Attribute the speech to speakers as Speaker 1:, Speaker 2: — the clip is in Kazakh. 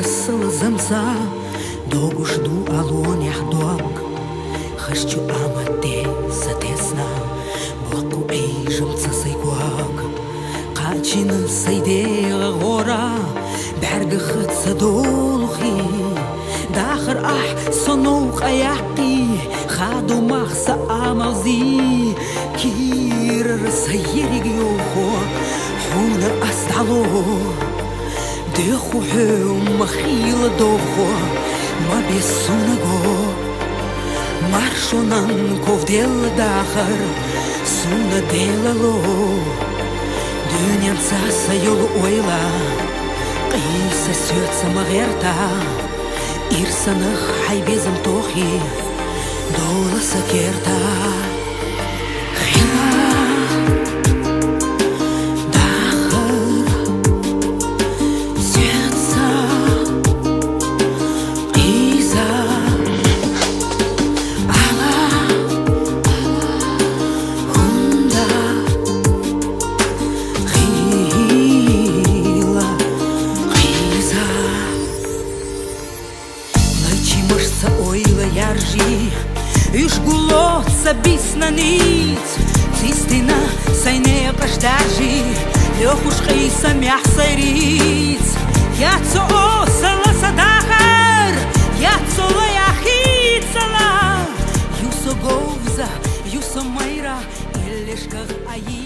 Speaker 1: сыл зымса, Догу жду алонях дог. Хочу амате сатесна, Блаку эйжым цасайкуак. Качины сайдега гора, Бәргі хытса долухи. Дахыр соноуқ аяқи, Хаду мақса амалзи. Кирыр сайериг йохо, Хуна астало. Деху хэм махила дохо, Ма бессунаго. Маршонан ковдел дахар, Суна делало. Дөнен саса йол ойла, Қиса сөтса мағерта, Ирсанық хайбезім тохи, Доласа керта. Üç gulotsa bisna nic, Cistina sajne pashtaji, Ljohush qisa mjahsajric. Jatso osala sadahar, Jatso lajahicala, Juso govza, Juso majra, Ilishkah aji.